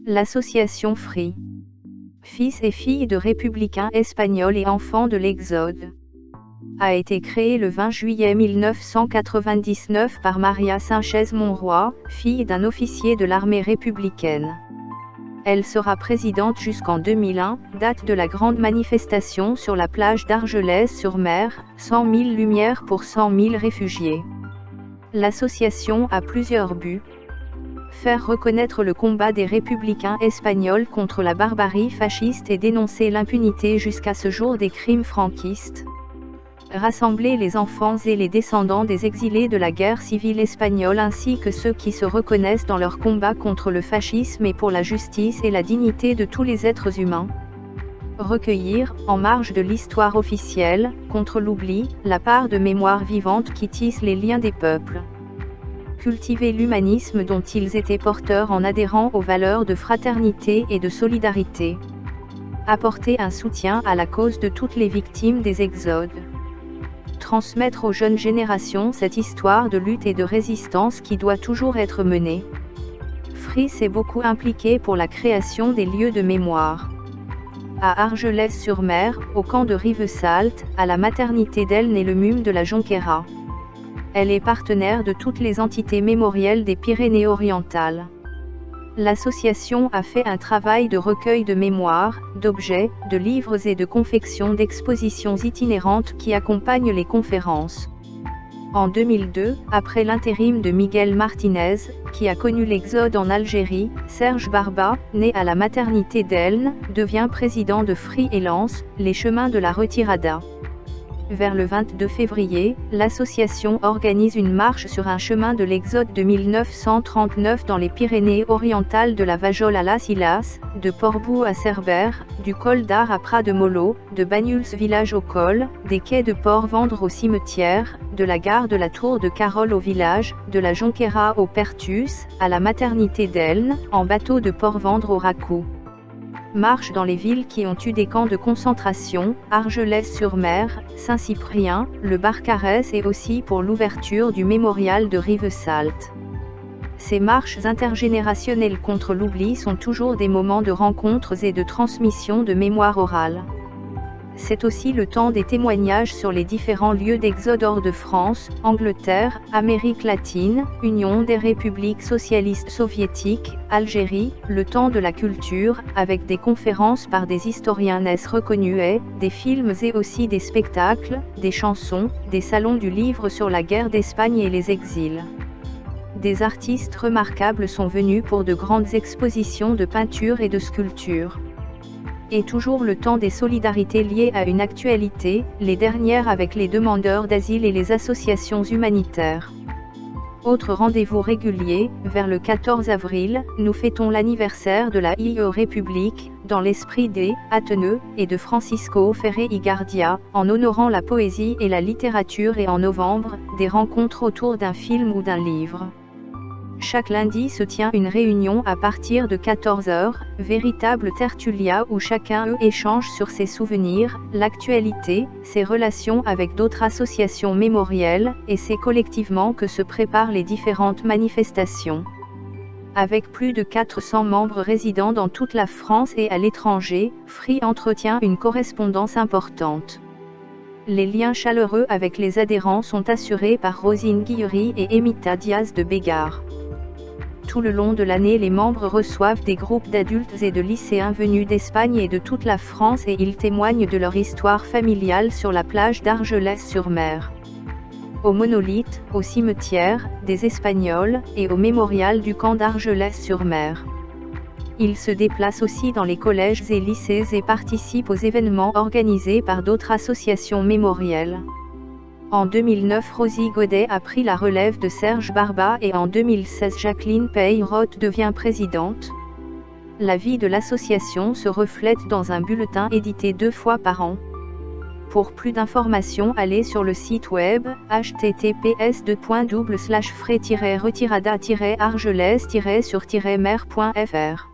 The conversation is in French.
L'association Free, fils et filles de républicains espagnols et enfants de l'Exode, a été créée le 20 juillet 1999 par Maria Sánchez Monroy, fille d'un officier de l'armée républicaine. Elle sera présidente jusqu'en 2001, date de la grande manifestation sur la plage d'Argelès-sur-Mer, 100 000 lumières pour 100 000 réfugiés. L'association a plusieurs buts. Faire reconnaître le combat des républicains espagnols contre la barbarie fasciste et dénoncer l'impunité jusqu'à ce jour des crimes franquistes. Rassembler les enfants et les descendants des exilés de la guerre civile espagnole ainsi que ceux qui se reconnaissent dans leur combat contre le fascisme et pour la justice et la dignité de tous les êtres humains. Recueillir, en marge de l'histoire officielle, contre l'oubli, la part de mémoire vivante qui tisse les liens des peuples. Cultiver l'humanisme dont ils étaient porteurs en adhérant aux valeurs de fraternité et de solidarité. Apporter un soutien à la cause de toutes les victimes des exodes. Transmettre aux jeunes générations cette histoire de lutte et de résistance qui doit toujours être menée. Free s'est beaucoup impliqué pour la création des lieux de mémoire. À Argelès-sur-Mer, au camp de Rivesaltes, à la maternité d'Elne et le MUM de la Jonquera. Elle est partenaire de toutes les entités mémorielles des Pyrénées-Orientales. L'association a fait un travail de recueil de mémoires, d'objets, de livres et de confection d'expositions itinérantes qui accompagnent les conférences. En 2002, après l'intérim de Miguel Martinez, qui a connu l'exode en Algérie, Serge Barba, né à la maternité d'Elne, devient président de Free et lance les chemins de la retirada. Vers le 22 février, l'association organise une marche sur un chemin de l'Exode de 1939 dans les Pyrénées-Orientales de la Vajol à Las Illas, de Portbou à Cerbère, du col d'Ar à Prat de Mollo, de Banyuls village au col, des quais de Port-Vendre au cimetière, de la gare de la Tour de Carol au village, de la Jonquera au Pertus, à la maternité d'Elne, en bateau de Port-Vendre au Racou. Marche dans les villes qui ont eu des camps de concentration, Argelès-sur-Mer, Saint-Cyprien, le Barcarès et aussi pour l'ouverture du mémorial de Rivesaltes. Ces marches intergénérationnelles contre l'oubli sont toujours des moments de rencontres et de transmission de mémoire orale. C'est aussi le temps des témoignages sur les différents lieux d'exode hors de France, Angleterre, Amérique latine, Union des républiques socialistes soviétiques, Algérie, le temps de la culture, avec des conférences par des historiens reconnus et des films et aussi des spectacles, des chansons, des salons du livre sur la guerre d'Espagne et les exils. Des artistes remarquables sont venus pour de grandes expositions de peinture et de sculpture. Et toujours le temps des solidarités liées à une actualité, les dernières avec les demandeurs d'asile et les associations humanitaires. Autre rendez-vous régulier, vers le 14 avril, nous fêtons l'anniversaire de la IE République, dans l'esprit des Atheneux et de Francisco Ferrer y Guardia, en honorant la poésie et la littérature et en novembre, des rencontres autour d'un film ou d'un livre. Chaque lundi se tient une réunion à partir de 14 h, véritable tertulia où chacun échange sur ses souvenirs, l'actualité, ses relations avec d'autres associations mémorielles, et c'est collectivement que se préparent les différentes manifestations. Avec plus de 400 membres résidant dans toute la France et à l'étranger, Free entretient une correspondance importante. Les liens chaleureux avec les adhérents sont assurés par Rosine Guillery et Emita Diaz de Bégard. Tout le long de l'année, les membres reçoivent des groupes d'adultes et de lycéens venus d'Espagne et de toute la France et ils témoignent de leur histoire familiale sur la plage d'Argelès-sur-Mer. Au monolithe, au cimetière, des Espagnols, et au mémorial du camp d'Argelès-sur-Mer. Ils se déplacent aussi dans les collèges et lycées et participent aux événements organisés par d'autres associations mémorielles. En 2009, Rosie Godet a pris la relève de Serge Barba et en 2016, Jacqueline Peyrotte devient présidente. La vie de l'association se reflète dans un bulletin édité 2 fois par an. Pour plus d'informations, allez sur le site web https://free-retirada-argelès-sur-mer.fr.